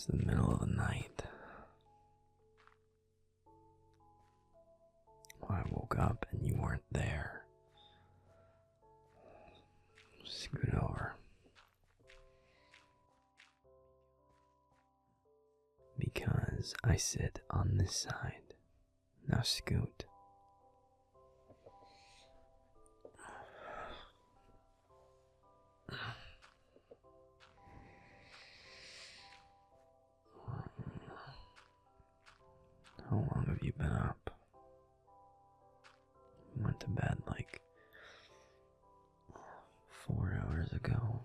It's the middle of the night. I woke up and you weren't there. Scoot over. Because I sit on this side. Now scoot. How long have you been up? Went to bed like 4 hours ago.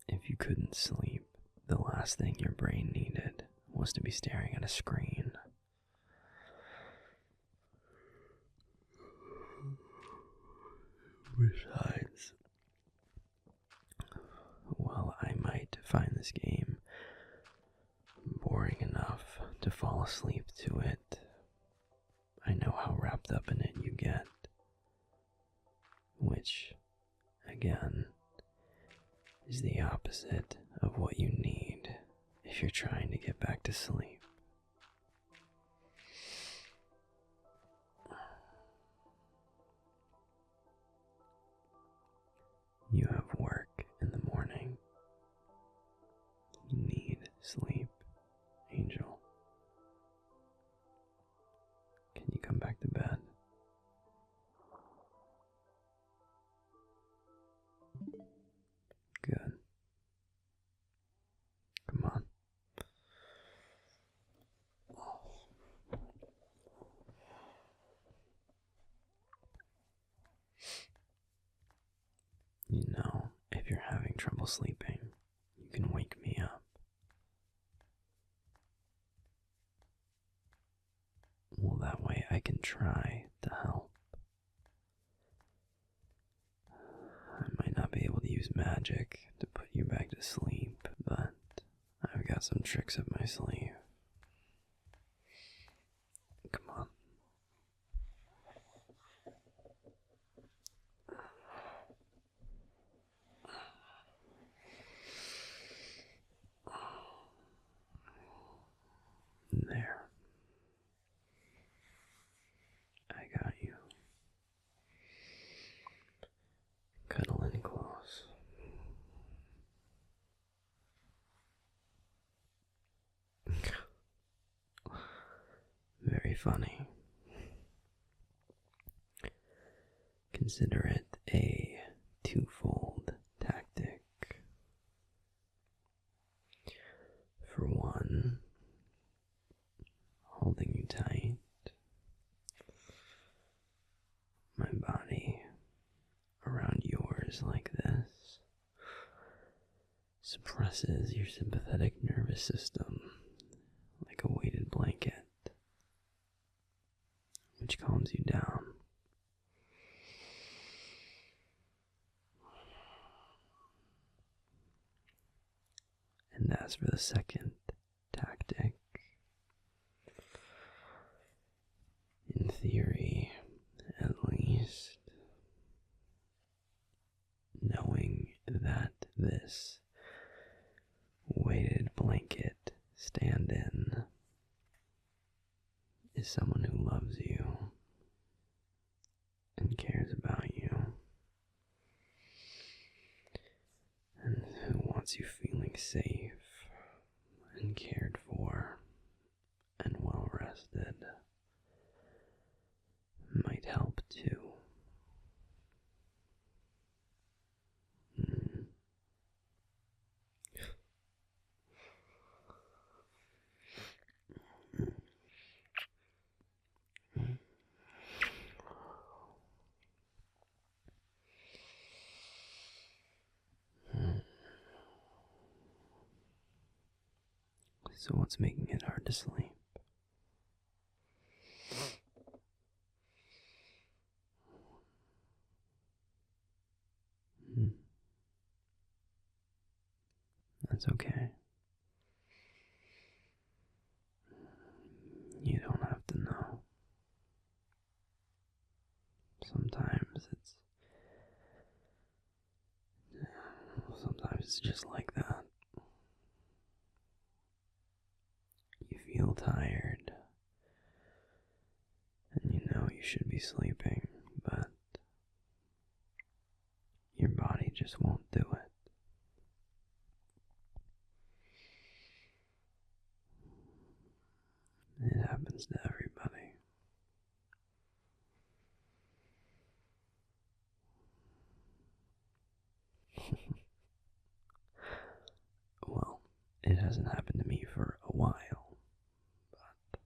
If you couldn't sleep, the last thing your brain needed was to be staring at a screen. Besides, while I might find this game boring enough to fall asleep to it, I know how wrapped up in it you get. Which, again, is the opposite of what you need if you're trying to get back to sleep. You have work in the morning. You need sleep, Angel. Can you come back to bed? Good. Come on. You know, if you're having trouble sleeping, you can wake me up. Well, that way I can try to help. I might not be able to use magic to put you back to sleep, but I've got some tricks up my sleeve. Come on. There. I got you. Cuddling close. Very funny. Consider it a twofold tactic. For one, holding you tight, my body around yours like this suppresses your sympathetic nervous system like a weighted blanket, which calms you down. And as for the second tactic, in theory, at least, knowing that this weighted blanket stand-in is someone who loves you and cares about you and who wants you feeling safe and cared for and well rested, might help too. So what's making it hard to sleep? That's okay. You don't have to know. it's just like that. You feel tired, and you know you should be sleeping, but your body just won't do it. It happens to everybody. Well, it hasn't happened to me for a while, but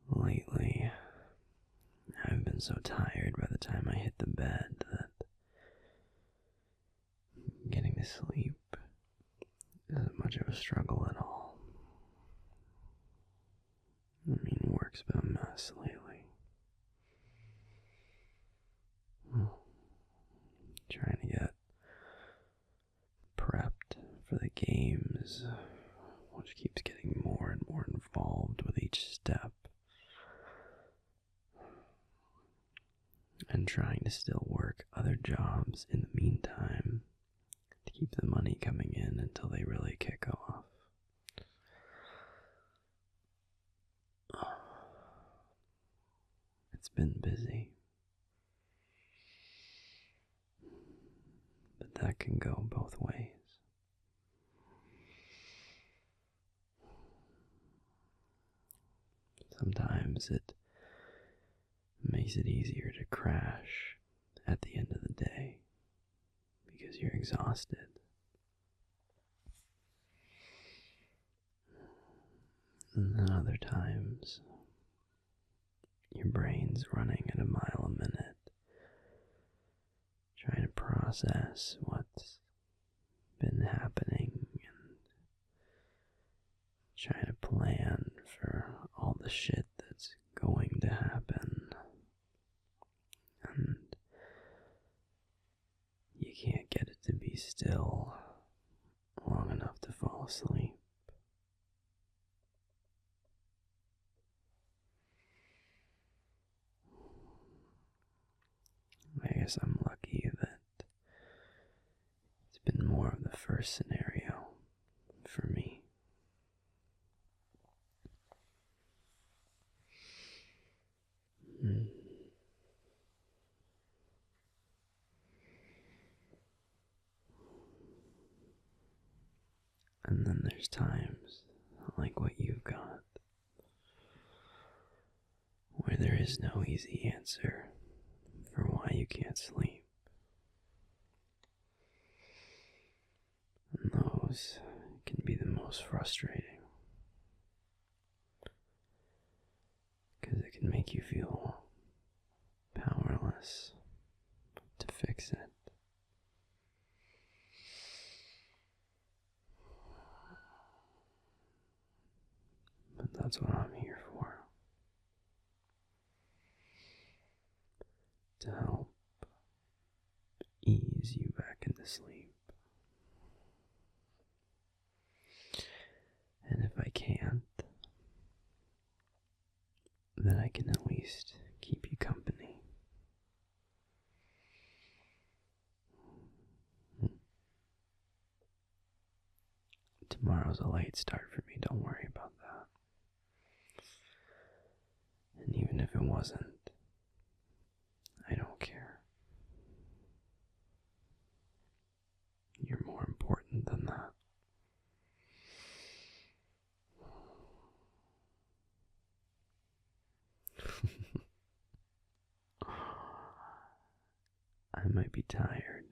lately I've been so tired by the time I hit the bed that getting to sleep isn't much of a struggle at all. I mean, work's been a mess lately. Trying to get prepped for the games, which keeps getting more and more involved with each step. And trying to still work other jobs in the meantime to keep the money coming in until they really kick off. It's been busy. But that can go both ways. Sometimes it makes it easier to crash at the end of the day because you're exhausted. And then other times, your brain's running at a mile a minute, trying to process what's been happening and trying to plan for all the shit that's going to happen. And you can't get it to be still long enough to fall asleep. I guess I'm lucky that it's been more of the first scenario for me. And then there's times like what you've got, where there is no easy answer for why you can't sleep. And those can be the most frustrating, because it can make you feel powerless to fix it. But that's what I'm here for. To help ease you back into sleep. And if I can't, then I can at least keep you company. Tomorrow's a late start for me, don't worry about that. And even if it wasn't, I don't care. You're more important than that. I might be tired,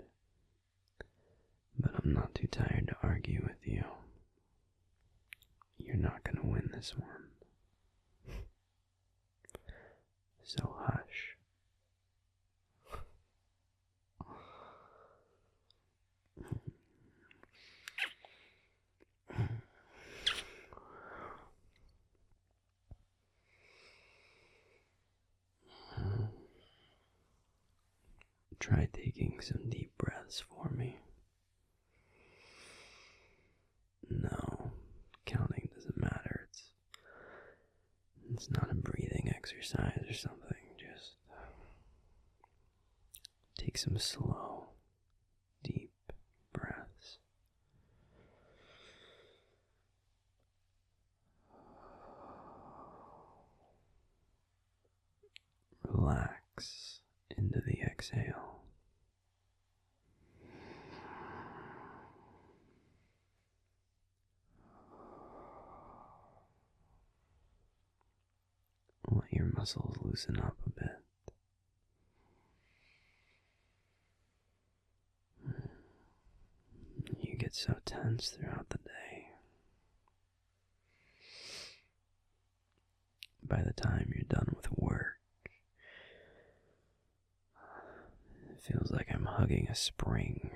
but I'm not too tired to argue with you. You're not gonna win this one. So hush. Try taking some deep breaths for me. No, counting doesn't matter. It's not a breathing exercise or something. Just take some slow, exhale. Let your muscles loosen up a bit. You get so tense throughout the day. By the time you're done with work, it feels like I'm hugging a spring.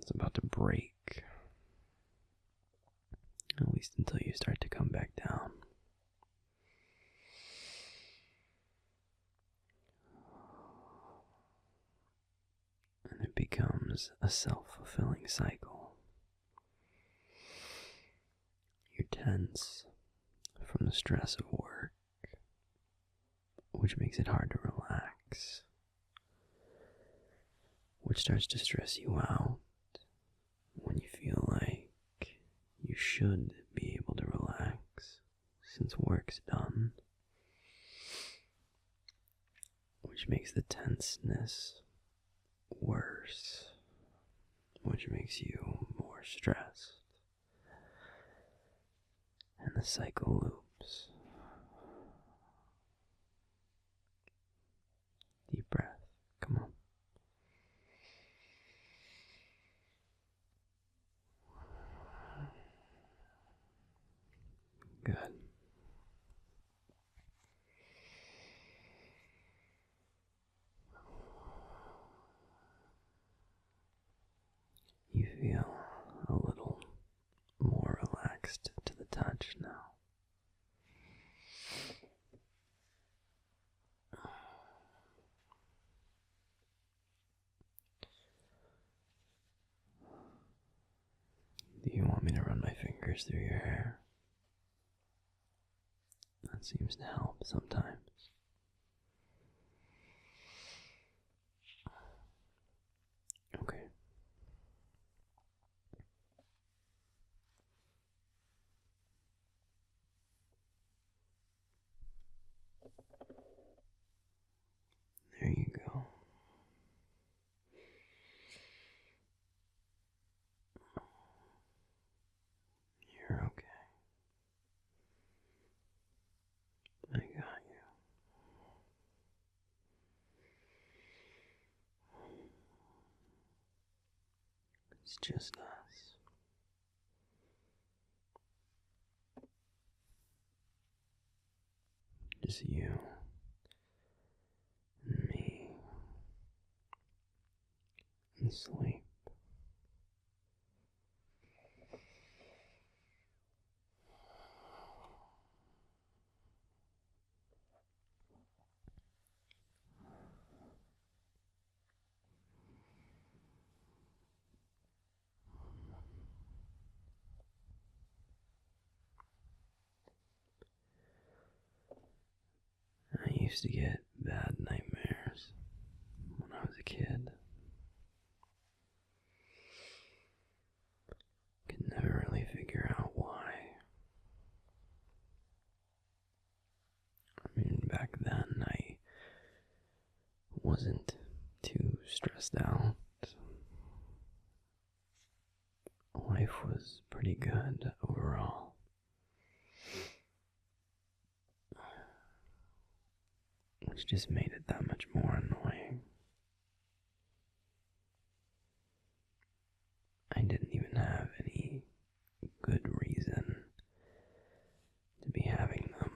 It's about to break. At least until you start to come back down. And it becomes a self-fulfilling cycle. You're tense from the stress of work, which makes it hard to relax, which starts to stress you out when you feel like you should be able to relax since work's done, which makes the tenseness worse, which makes you more stressed, and the cycle loops. Deep breath, come on. Good. You feel a little more relaxed to the touch now. Do you want me to run my fingers through your hair? That seems to help sometimes. Okay. There you go. You're okay. I got you. It's just us. Just you and me and sleep. I used to get bad nightmares when I was a kid. Could never really figure out why. I mean, back then I wasn't too stressed out. Life was pretty good overall. Which just made it that much more annoying. I didn't even have any good reason to be having them.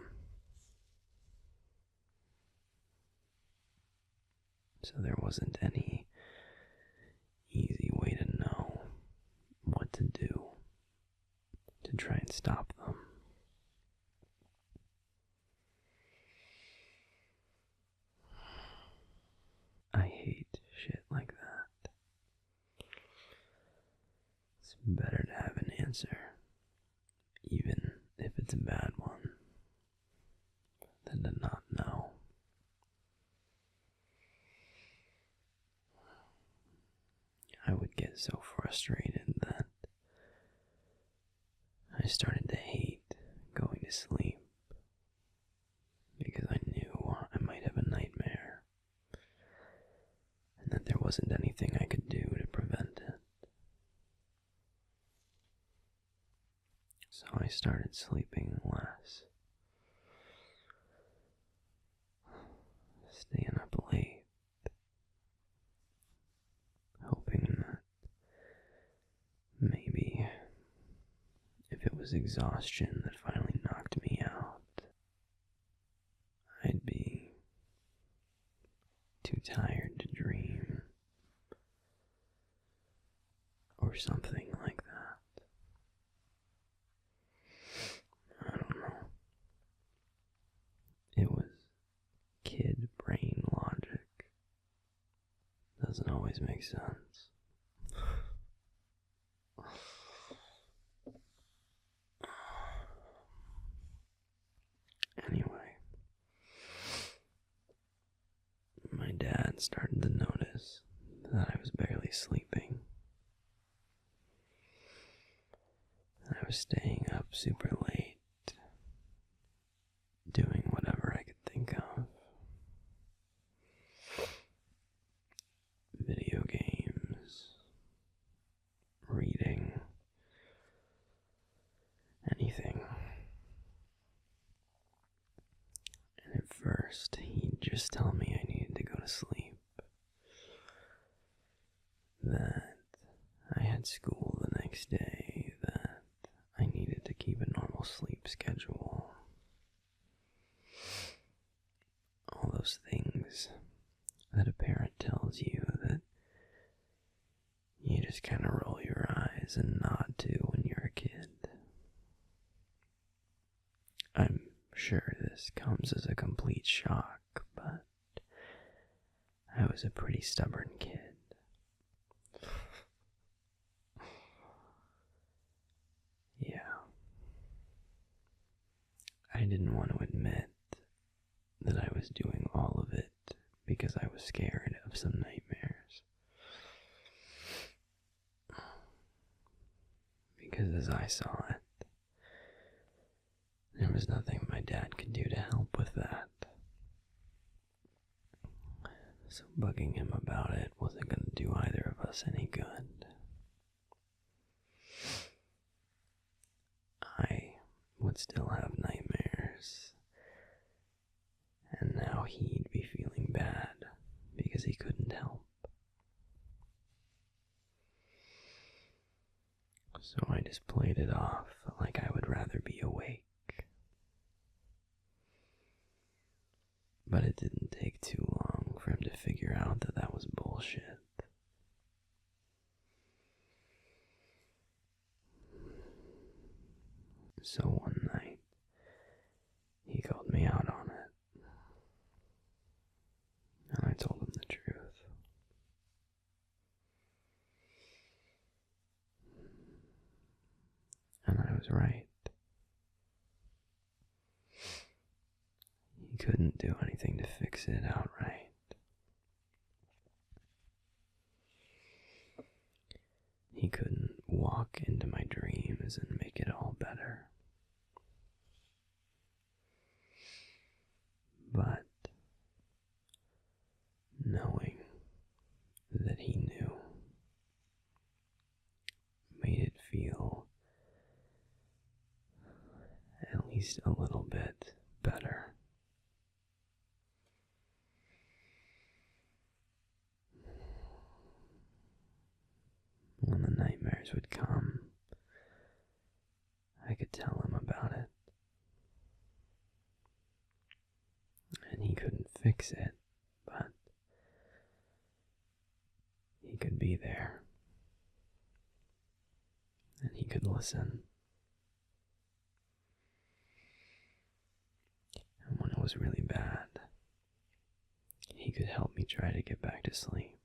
So there wasn't any easy way to know what to do to try and stop them. I hate shit like that. It's better to have an answer, even if it's a bad one, than to not know. I would get so frustrated that I started to hate going to sleep because I knew I might have a nightmare. wasn't anything I could do to prevent it. So I started sleeping less, staying up late, hoping that maybe if it was exhaustion that finally knocked me out, I'd be too tired to dream, or something like that. I don't know. It was kid brain logic. Doesn't always make sense. Anyway, my dad started to notice that I was barely sleeping. I was staying up super late, doing whatever I could think of. Video games, reading, anything. And at first, he'd just tell me I needed to go to sleep, that I had school the next day, that I needed to keep a normal sleep schedule. All those things that a parent tells you that you just kind of roll your eyes and nod to when you're a kid. I'm sure this comes as a complete shock, but I was a pretty stubborn kid. Yeah. I didn't want to admit that I was doing all of it because I was scared of some nightmares. Because as I saw it, there was nothing my dad could do to help with that. So bugging him about it wasn't going to do either of us any good. I would still have nightmares, and now he'd be feeling bad because he couldn't help. So I just played it off like I would rather be awake. But it didn't take too long for him to figure out that that was bullshit. So one night, he called me out on it, and I told him the truth. And I was right. He couldn't do anything to fix it outright. He couldn't walk into my dreams and make it all better. But knowing that he knew made it feel at least a little bit better. When the nightmares would come, I could tell him about it. And he couldn't fix it, but he could be there. And he could listen. And when it was really bad, he could help me try to get back to sleep.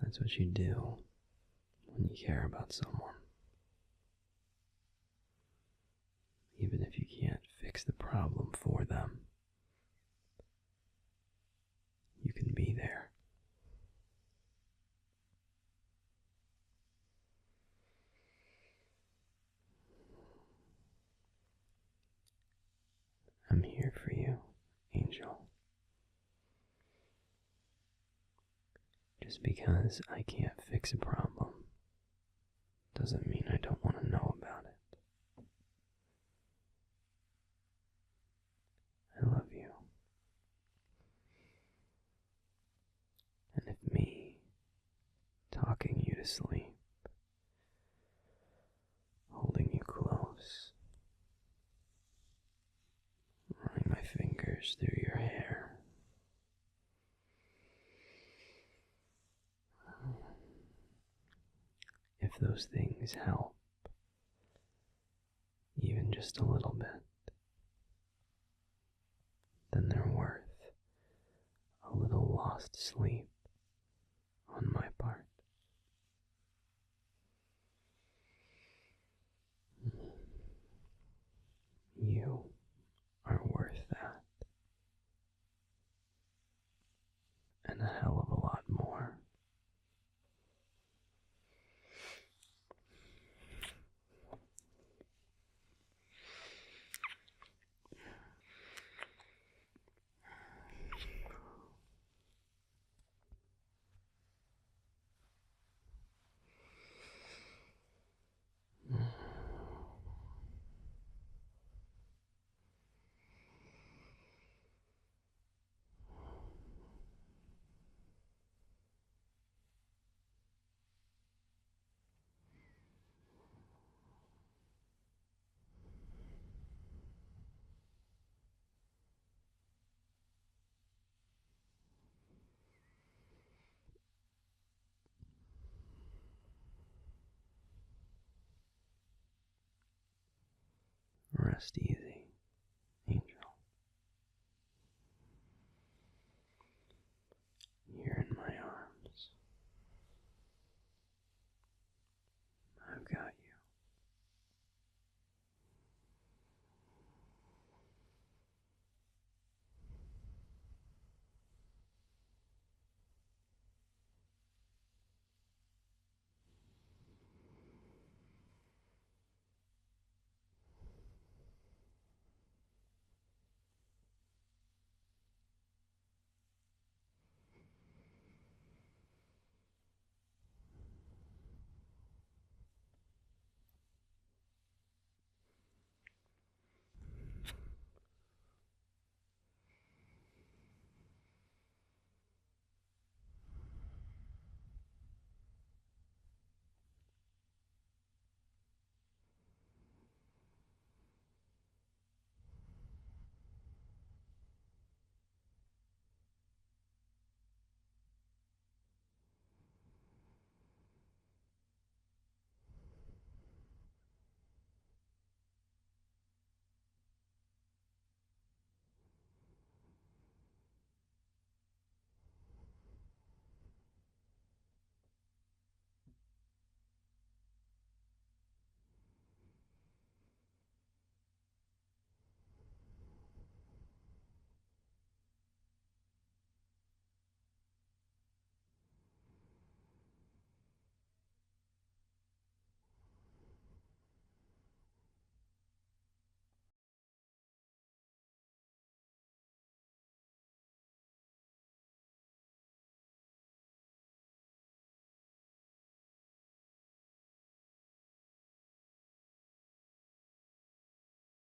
That's what you do when you care about someone. Even if you can't fix the problem for them, you can be there. I'm here for you, Angel. Just because I can't fix a problem doesn't mean I don't want to know about it. I love you. And if me talking you to sleep, holding you close, running my fingers through your hair, if those things help, even just a little bit, then they're worth a little lost sleep on my part. You are worth that, and a hell of a lot more. Rest easy.